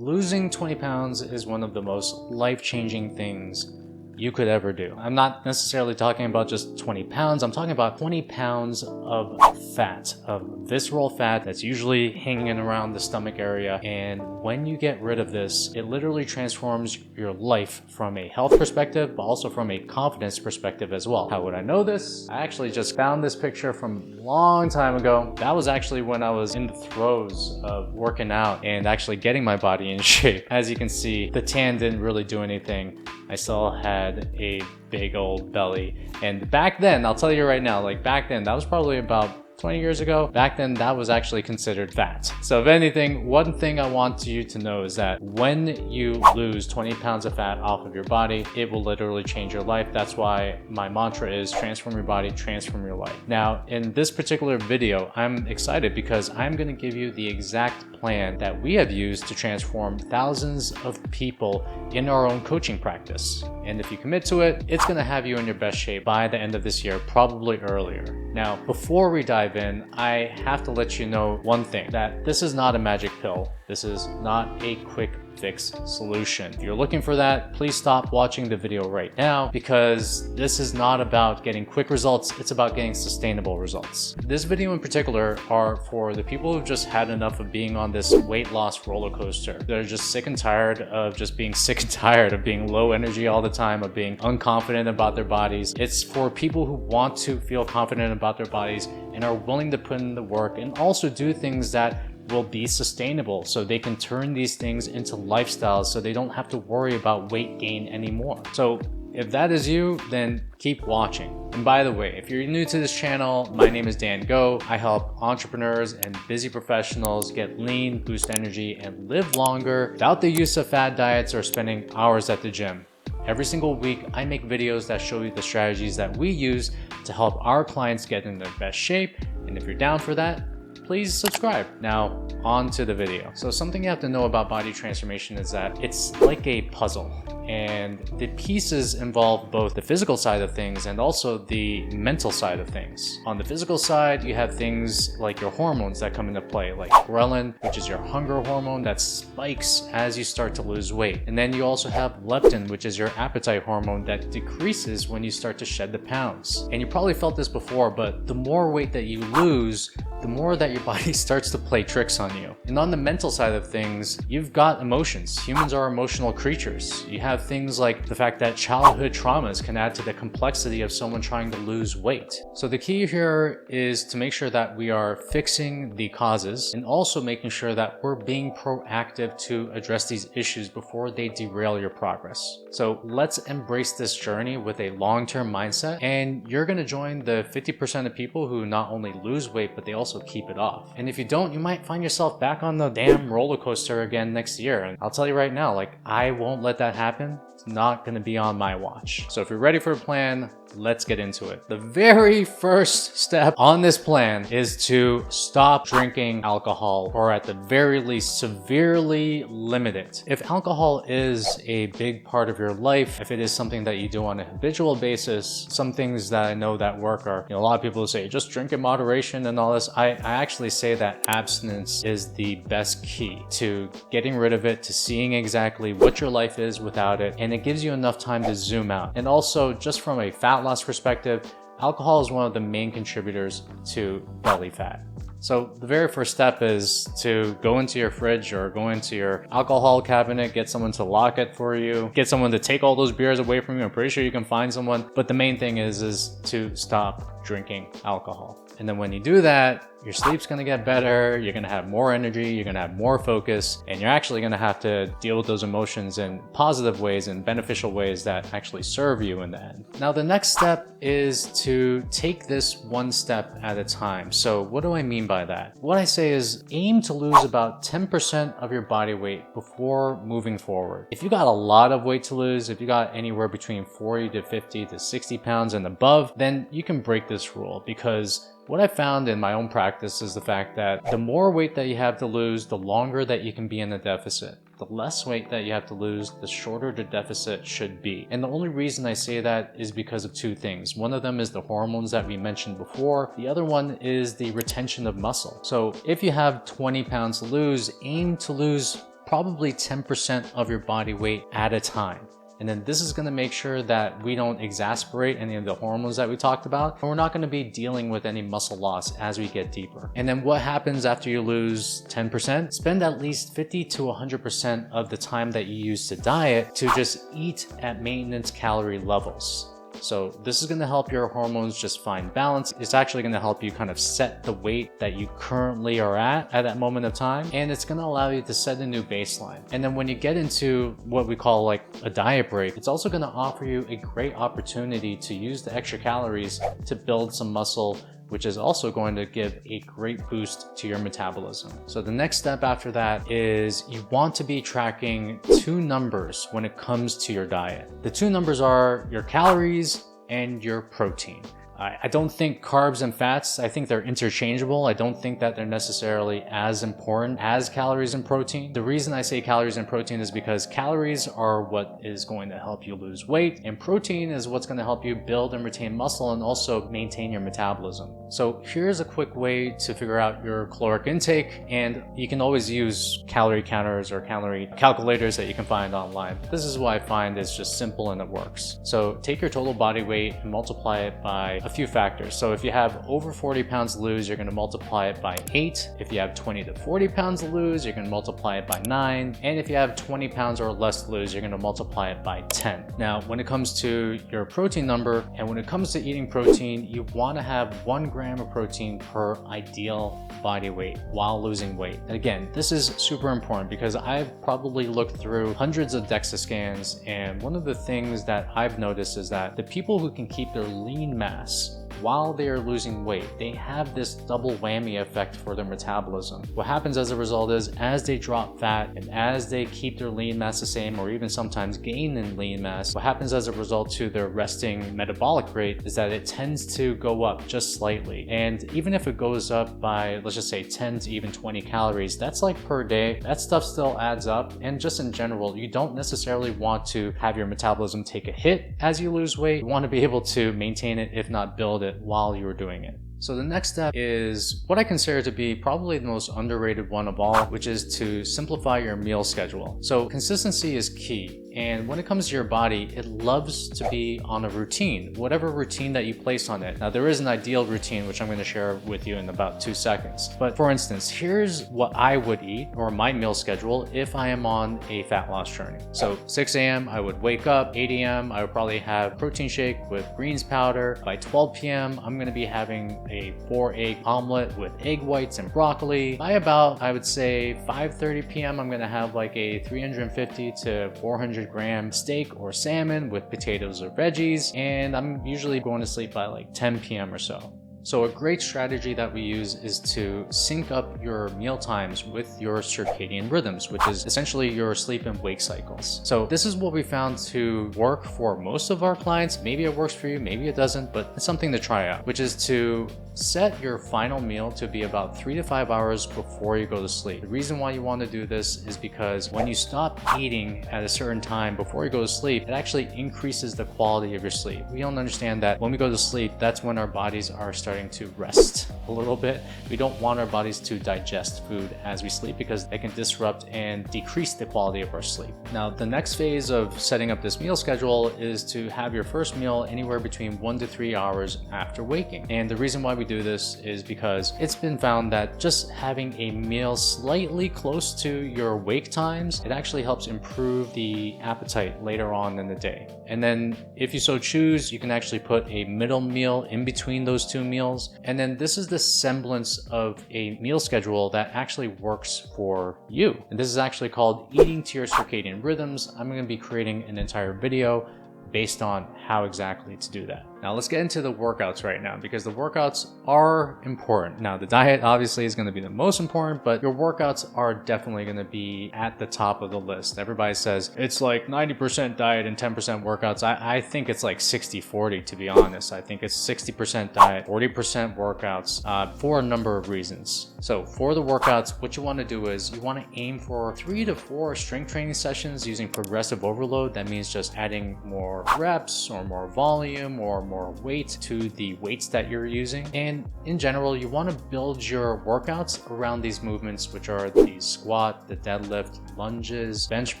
Losing 20 pounds is one of the most life-changing things you could ever do. I'm not necessarily talking about just 20 pounds, I'm talking about 20 pounds of fat, of visceral fat that's usually hanging around the stomach area. And when you get rid of this, it literally transforms your life from a health perspective, but also from a confidence perspective as well. How would I know this? I actually just found this picture from a long time ago. That was actually when I was in the throes of working out and actually getting my body in shape. As you can see, the tan didn't really do anything. I still had a big old belly. And back then, I'll tell you right now, like back then, that was probably about 20 years ago. Back then, that was actually considered fat. So if anything, one thing I want you to know is that when you lose 20 pounds of fat off of your body, it will literally change your life. That's why my mantra is transform your body, transform your life. Now, in this particular video, I'm excited because I'm gonna give you the exact plan that we have used to transform thousands of people in our own coaching practice. And if you commit to it, it's gonna have you in your best shape by the end of this year, probably earlier. Now, before we dive in, I have to let you know one thing, that this is not a magic pill. This is not a quick fix solution. If you're looking for that, please stop watching the video right now, because this is not about getting quick results, it's about getting sustainable results. This video in particular are for the people who've just had enough of being on this weight loss roller coaster. They're just sick and tired of just being sick and tired of being low energy all the time, of being unconfident about their bodies. It's for people who want to feel confident about their bodies and are willing to put in the work and also do things that will be sustainable, so they can turn these things into lifestyles so they don't have to worry about weight gain anymore. So if that is you, then keep watching. And by the way, if you're new to this channel, my name is Dan Go. I help entrepreneurs and busy professionals get lean, boost energy, and live longer without the use of fad diets or spending hours at the gym. Every single week, I make videos that show you the strategies that we use to help our clients get in their best shape. And if you're down for that, please subscribe. Now, on to the video. So something you have to know about body transformation is that it's like a puzzle, and the pieces involve both the physical side of things and also the mental side of things. On the physical side, you have things like your hormones that come into play, like ghrelin, which is your hunger hormone that spikes as you start to lose weight. And then you also have leptin, which is your appetite hormone that decreases when you start to shed the pounds. And you probably felt this before, but the more weight that you lose, the more that your body starts to play tricks on you. And on the mental side of things, you've got emotions. Humans are emotional creatures. You have things like the fact that childhood traumas can add to the complexity of someone trying to lose weight. So the key here is to make sure that we are fixing the causes and also making sure that we're being proactive to address these issues before they derail your progress. So let's embrace this journey with a long-term mindset, and you're gonna join the 50% of people who not only lose weight, but they also keep it off. And if you don't, you might find yourself back on the damn roller coaster again next year. And I'll tell you right now, like, I won't let that happen. It's not gonna be on my watch. So if you're ready for a plan, let's get into it. The very first step on this plan is to stop drinking alcohol, or at the very least, severely limit it. If alcohol is a big part of your life, if it is something that you do on a habitual basis, some things that I know that work are, a lot of people say, just drink in moderation and all this. I actually say that abstinence is the best key to getting rid of it, to seeing exactly what your life is without it, and it gives you enough time to zoom out. And also, just from a fat loss perspective, alcohol is one of the main contributors to belly fat. So the very first step is to go into your fridge or go into your alcohol cabinet, get someone to lock it for you, get someone to take all those beers away from you. I'm pretty sure you can find someone. But the main thing is to stop drinking alcohol. And then when you do that, your sleep's gonna get better, you're gonna have more energy, you're gonna have more focus, and you're actually gonna have to deal with those emotions in positive ways and beneficial ways that actually serve you in the end. Now, the next step is to take this one step at a time. So what do I mean by that? What I say is aim to lose about 10% of your body weight before moving forward. If you got a lot of weight to lose, if you got anywhere between 40 to 50 to 60 pounds and above, then you can break this rule, because what I found in my own practice is the fact that the more weight that you have to lose, the longer that you can be in a deficit. The less weight that you have to lose, the shorter the deficit should be. And the only reason I say that is because of two things. One of them is the hormones that we mentioned before. The other one is the retention of muscle. So if you have 20 pounds to lose, aim to lose probably 10% of your body weight at a time. And then this is going to make sure that we don't exasperate any of the hormones that we talked about, and we're not going to be dealing with any muscle loss as we get deeper. And then what happens after you lose 10%? Spend at least 50 to 100% of the time that you use to diet to just eat at maintenance calorie levels. So this is going to help your hormones just find balance. It's actually going to help you kind of set the weight that you currently are at that moment of time. And it's going to allow you to set a new baseline. And then when you get into what we call like a diet break, it's also going to offer you a great opportunity to use the extra calories to build some muscle, which is also going to give a great boost to your metabolism. So the next step after that is you want to be tracking two numbers when it comes to your diet. The two numbers are your calories and your protein. I don't think carbs and fats, I think they're interchangeable. I don't think that they're necessarily as important as calories and protein. The reason I say calories and protein is because calories are what is going to help you lose weight, and protein is what's going to help you build and retain muscle and also maintain your metabolism. So here's a quick way to figure out your caloric intake, and you can always use calorie counters or calorie calculators that you can find online. This is what I find is just simple and it works. So take your total body weight and multiply it by a few factors. So if you have over 40 pounds to lose, you're going to multiply it by 8. If you have 20 to 40 pounds to lose, you're going to multiply it by 9. And if you have 20 pounds or less to lose, you're going to multiply it by 10. Now, when it comes to your protein number, and when it comes to eating protein, you want to have 1 gram of protein per ideal body weight while losing weight. And again, this is super important because I've probably looked through hundreds of DEXA scans, and one of the things that I've noticed is that the people who can keep their lean mass while they are losing weight, they have this double whammy effect for their metabolism. What happens as a result is as they drop fat and as they keep their lean mass the same or even sometimes gain in lean mass, what happens as a result to their resting metabolic rate is that it tends to go up just slightly. And even if it goes up by, let's just say 10 to even 20 calories, that's like per day, that stuff still adds up. And just in general, you don't necessarily want to have your metabolism take a hit as you lose weight. You want to be able to maintain it, if not build it, while you're doing it. So the next step is what I consider to be probably the most underrated one of all, which is to simplify your meal schedule. So consistency is key. And when it comes to your body, it loves to be on a routine, whatever routine that you place on it. Now, there is an ideal routine, which I'm going to share with you in about 2 seconds. But for instance, here's what I would eat, or my meal schedule, if I am on a fat loss journey. So 6 a.m., I would wake up. 8 a.m., I would probably have protein shake with greens powder. By 12 p.m., I'm going to be having a 4-egg omelet with egg whites and broccoli. By about, I would say 5:30 p.m., I'm going to have like a 350 to 400 gram steak or salmon with potatoes or veggies, and I'm usually going to sleep by like 10 p.m. or so. So a great strategy that we use is to sync up your meal times with your circadian rhythms, which is essentially your sleep and wake cycles. So this is what we found to work for most of our clients. Maybe it works for you, maybe it doesn't, but it's something to try out, which is to set your final meal to be about 3 to 5 hours before you go to sleep. The reason why you want to do this is because when you stop eating at a certain time before you go to sleep, it actually increases the quality of your sleep. We don't understand that when we go to sleep, that's when our bodies are starting to rest a little bit. We don't want our bodies to digest food as we sleep because it can disrupt and decrease the quality of our sleep. Now, the next phase of setting up this meal schedule is to have your first meal anywhere between 1 to 3 hours after waking. And the reason why we do this is because it's been found that just having a meal slightly close to your wake times, it actually helps improve the appetite later on in the day. And then if you so choose, you can actually put a middle meal in between those 2 meals. And then this is the semblance of a meal schedule that actually works for you. And this is actually called eating to your circadian rhythms. I'm going to be creating an entire video based on how exactly to do that. Now let's get into the workouts right now, because the workouts are important. Now the diet obviously is going to be the most important, but your workouts are definitely going to be at the top of the list. Everybody says it's like 90% diet and 10% workouts. I think it's like 60-40, to be honest. I think it's 60% diet, 40% workouts for a number of reasons. So for the workouts, what you want to do is you want to aim for 3 to 4 strength training sessions using progressive overload. That means just adding more reps or more volume or more weight to the weights that you're using. And in general, you want to build your workouts around these movements, which are the squat, the deadlift, lunges, bench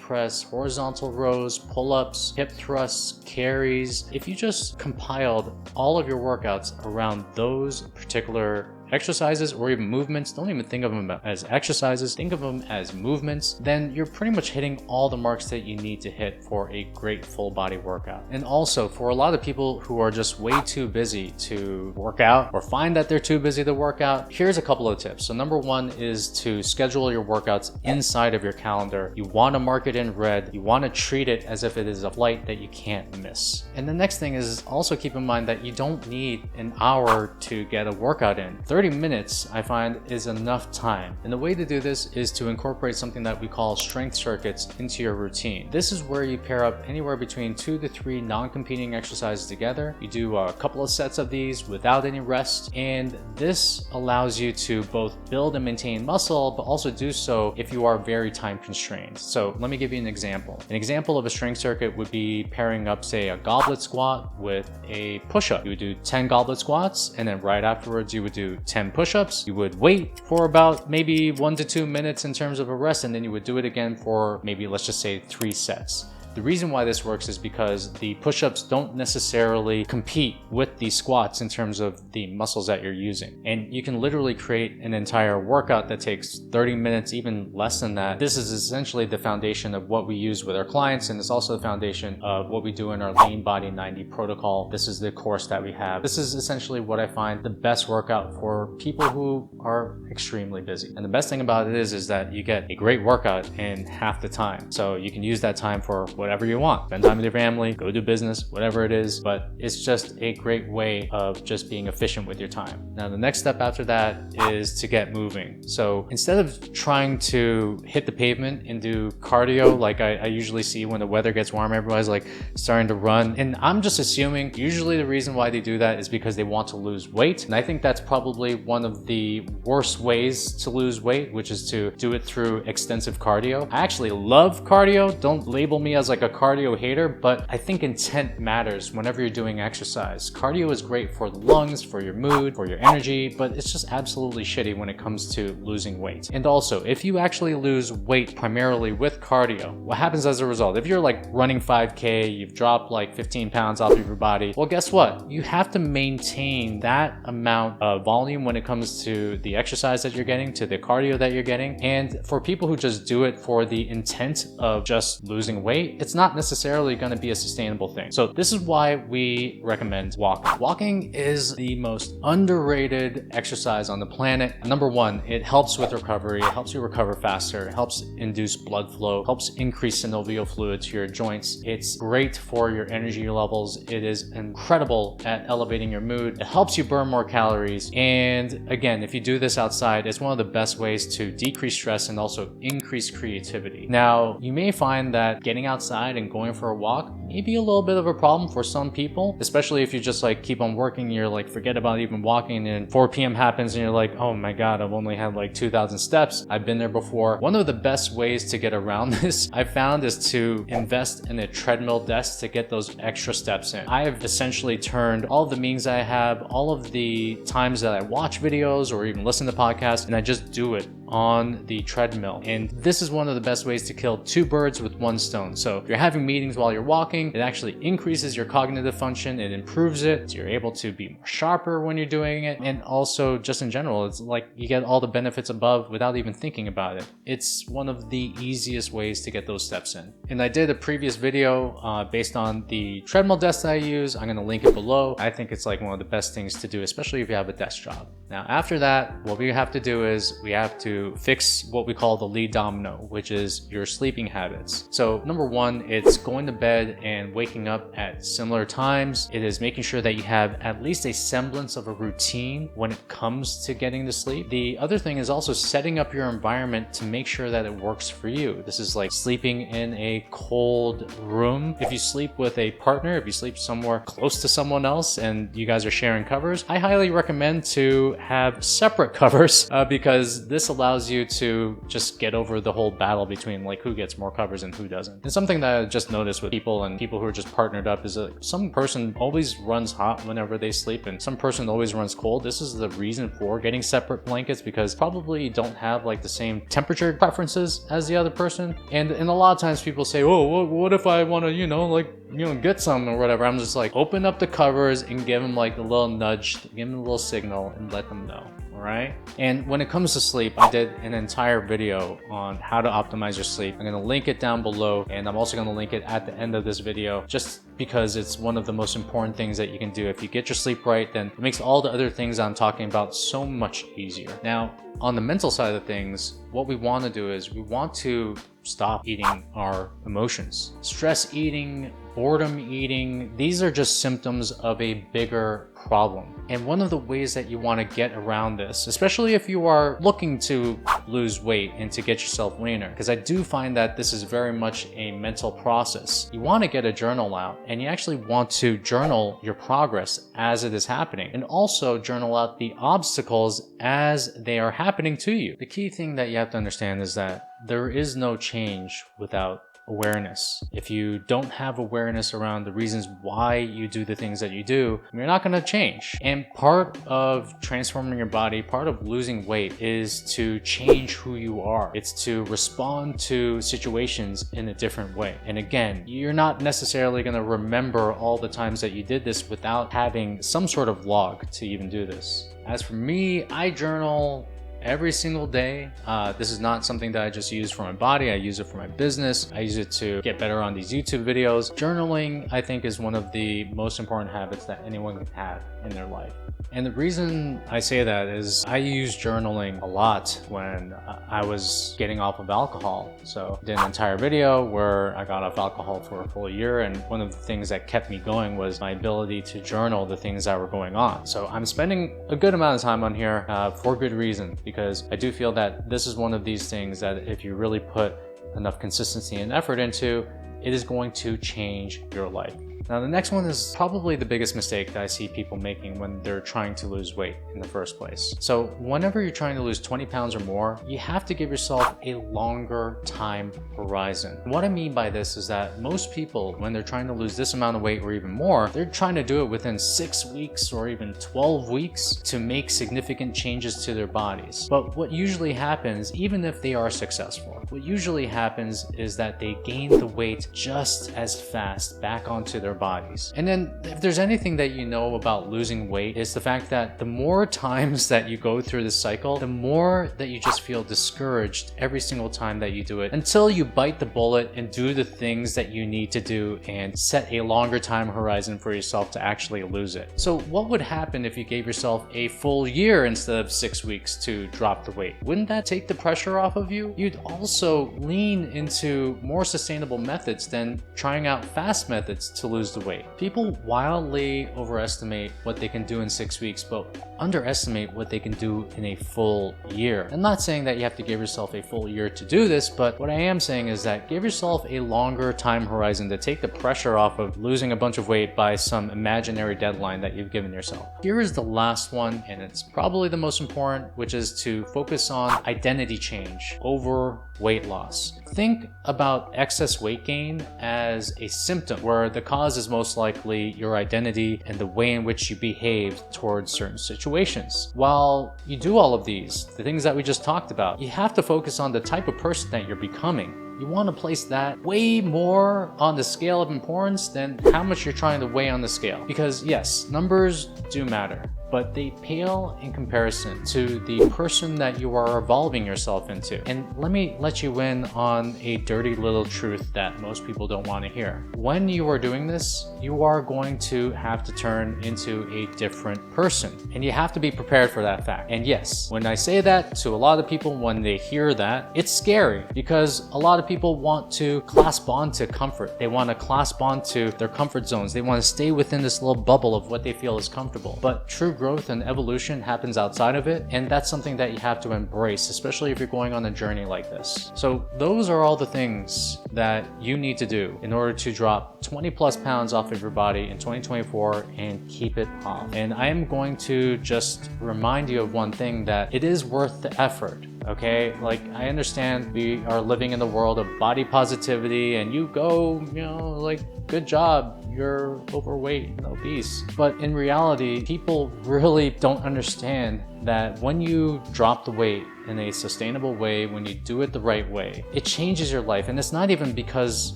press, horizontal rows, pull-ups, hip thrusts, carries. If you just compiled all of your workouts around those particular exercises or even movements, don't even think of them as exercises, think of them as movements, then you're pretty much hitting all the marks that you need to hit for a great full body workout. And also for a lot of people who are just way too busy to work out or find that they're too busy to work out, here's a couple of tips. So number one is to schedule your workouts inside of your calendar. You want to mark it in red. You want to treat it as if it is a flight that you can't miss. And the next thing is also keep in mind that you don't need an hour to get a workout in. 30 minutes, I find, is enough time. And the way to do this is to incorporate something that we call strength circuits into your routine. This is where you pair up anywhere between 2 to 3 non-competing exercises together. You do a couple of sets of these without any rest, and this allows you to both build and maintain muscle, but also do so if you are very time constrained. So let me give you an example. An example of a strength circuit would be pairing up, say, a goblet squat with a push-up. You would do 10 goblet squats, and then right afterwards you would do 10 push-ups. You would wait for about maybe 1 to 2 minutes in terms of a rest, and then you would do it again for maybe, let's just say, 3 sets. The reason why this works is because the push-ups don't necessarily compete with the squats in terms of the muscles that you're using. And you can literally create an entire workout that takes 30 minutes, even less than that. This is essentially the foundation of what we use with our clients, and it's also the foundation of what we do in our Lean Body 90 protocol. This is the course that we have. This is essentially what I find the best workout for people who are extremely busy. And the best thing about it is that you get a great workout in half the time. So you can use that time for whatever you want. Spend time with your family, go do business, whatever it is, but it's just a great way of just being efficient with your time. Now, the next step after that is to get moving. So instead of trying to hit the pavement and do cardio like I usually see when the weather gets warm, everybody's like starting to run. And I'm just assuming usually the reason why they do that is because they want to lose weight. And I think that's probably one of the worst ways to lose weight, which is to do it through extensive cardio. I actually love cardio. Don't label me as like a cardio hater, but I think intent matters whenever you're doing exercise. Cardio is great for the lungs, for your mood, for your energy, but it's just absolutely shitty when it comes to losing weight. And also, if you actually lose weight primarily with cardio, what happens as a result? If you're like running 5K, you've dropped like 15 pounds off of your body, well, guess what? You have to maintain that amount of volume when it comes to the exercise that you're getting, to the cardio that you're getting. And for people who just do it for the intent of just losing weight, it's not necessarily going to be a sustainable thing. So this is why we recommend walking. Walking is the most underrated exercise on the planet. Number one, it helps with recovery. It helps you recover faster. It helps induce blood flow, helps increase synovial fluid to your joints. It's great for your energy levels. It is incredible at elevating your mood. It helps you burn more calories. And again, if you do this outside, it's one of the best ways to decrease stress and also increase creativity. Now, you may find that getting outside and going for a walk may be a little bit of a problem for some people, especially if you just like keep on working, you're like forget about even walking, and 4 p.m. happens and you're like, oh my god, I've only had like 2,000 steps. I've been there before. One of the best ways to get around this I found is to invest in a treadmill desk to get those extra steps in. I have essentially turned all of the meetings I have, all of the times that I watch videos or even listen to podcasts, and I just do it on the treadmill. And this is one of the best ways to kill 2 birds with 1 stone. So if you're having meetings while you're walking, it actually increases your cognitive function, it improves it, so you're able to be more sharper when you're doing it, and also just in general, it's like you get all the benefits above without even thinking about it. It's one of the easiest ways to get those steps in. And I did a previous video based on the treadmill desk that I use. I'm going to link it below. I think it's like one of the best things to do, especially if you have a desk job. Now, after that, what we have to do is we have to fix what we call the lead domino, which is your sleeping habits. So number one, it's going to bed and waking up at similar times. It is making sure that you have at least a semblance of a routine when it comes to getting to sleep. The other thing is also setting up your environment to make sure that it works for you. This is like sleeping in a cold room. If you sleep with a partner, if you sleep somewhere close to someone else and you guys are sharing covers, I highly recommend to have separate covers because this allows allows you to just get over the whole battle between like who gets more covers and who doesn't. And something that I just noticed with people and people who are just partnered up is that some person always runs hot whenever they sleep and some person always runs cold. This is the reason for getting separate blankets, because probably you don't have like the same temperature preferences as the other person. And a lot of times people say, oh, what if I want to, get some or whatever. I'm just like, open up the covers and give them like a little nudge, give them a little signal and let them know. Alright? And when it comes to sleep, I did an entire video on how to optimize your sleep. I'm going to link it down below, and I'm also going to link it at the end of this video, just because it's one of the most important things that you can do. If you get your sleep right, then it makes all the other things I'm talking about so much easier. Now, on the mental side of things, what we want to do is we want to stop eating our emotions. Stress eating, boredom eating, these are just symptoms of a bigger problem. And one of the ways that you want to get around this, especially if you are looking to lose weight and to get yourself leaner, because I do find that this is very much a mental process. You want to get a journal out, and you actually want to journal your progress as it is happening, and also journal out the obstacles as they are happening to you. The key thing that you have to understand is that there is no change without awareness. If you don't have awareness around the reasons why you do the things that you do, you're not going to change. And part of transforming your body, part of losing weight, is to change who you are. It's to respond to situations in a different way. And again, you're not necessarily going to remember all the times that you did this without having some sort of log to even do this. As for me, I journal every single day. This is not something that I just use for my body. I use it for my business. I use it to get better on these YouTube videos. Journaling, I think, is one of the most important habits that anyone can have in their life. And the reason I say that is I used journaling a lot when I was getting off of alcohol. So I did an entire video where I got off alcohol for a full year, and one of the things that kept me going was my ability to journal the things that were going on. So I'm spending a good amount of time on here for good reason, because I do feel that this is one of these things that if you really put enough consistency and effort into, it is going to change your life. Now, the next one is probably the biggest mistake that I see people making when they're trying to lose weight in the first place. So whenever you're trying to lose 20 pounds or more, you have to give yourself a longer time horizon. What I mean by this is that most people, when they're trying to lose this amount of weight or even more, they're trying to do it within 6 weeks or even 12 weeks to make significant changes to their bodies. But what usually happens, even if they are successful, what usually happens is that they gain the weight just as fast back onto their bodies. And then if there's anything that you know about losing weight, is the fact that the more times that you go through this cycle, the more that you just feel discouraged every single time that you do it, until you bite the bullet and do the things that you need to do and set a longer time horizon for yourself to actually lose it. So what would happen if you gave yourself a full year instead of 6 weeks to drop the weight? Wouldn't that take the pressure off of you? You'd also lean into more sustainable methods than trying out fast methods to lose the weight. People wildly overestimate what they can do in 6 weeks, but underestimate what they can do in a full year. I'm not saying that you have to give yourself a full year to do this, but what I am saying is that give yourself a longer time horizon to take the pressure off of losing a bunch of weight by some imaginary deadline that you've given yourself. Here is the last one, and it's probably the most important, which is to focus on identity change over weight loss. Think about excess weight gain as a symptom where the cause is most likely your identity and the way in which you behave towards certain situations. While you do all of these, the things that we just talked about, you have to focus on the type of person that you're becoming. You want to place that way more on the scale of importance than how much you're trying to weigh on the scale. Because yes, numbers do matter, but they pale in comparison to the person that you are evolving yourself into. And let me let you in on a dirty little truth that most people don't want to hear. When you are doing this, you are going to have to turn into a different person, and you have to be prepared for that fact. And yes, when I say that to a lot of people, when they hear that, it's scary, because a lot of people want to clasp on to comfort. They want to clasp on to their comfort zones. They want to stay within this little bubble of what they feel is comfortable. But true growth and evolution happens outside of it, and that's something that you have to embrace, especially if you're going on a journey like this. So those are all the things that you need to do in order to drop 20 plus pounds off of your body in 2024 and keep it off. And I am going to just remind you of one thing, that it is worth the effort. Okay, like I understand we are living in the world of body positivity, and you go, like, good job, you're overweight and obese. But in reality, people really don't understand that when you drop the weight in a sustainable way, when you do it the right way, it changes your life. And it's not even because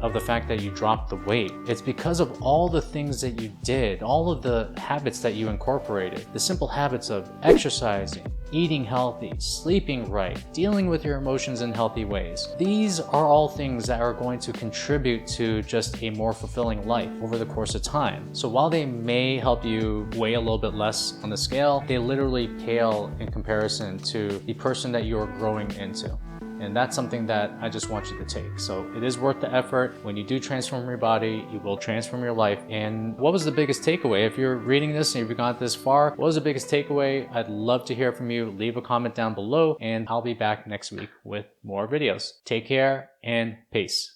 of the fact that you dropped the weight. It's because of all the things that you did, all of the habits that you incorporated, the simple habits of exercising, eating healthy, sleeping right, dealing with your emotions in healthy ways. These are all things that are going to contribute to just a more fulfilling life over the course of time. So while they may help you weigh a little bit less on the scale, they literally pale in comparison to the person that you are growing into. And that's something that I just want you to take. So it is worth the effort. When you do transform your body, you will transform your life. And what was the biggest takeaway? If you're reading this and you've got this far, what was the biggest takeaway? I'd love to hear from you. Leave a comment down below, and I'll be back next week with more videos. Take care and peace.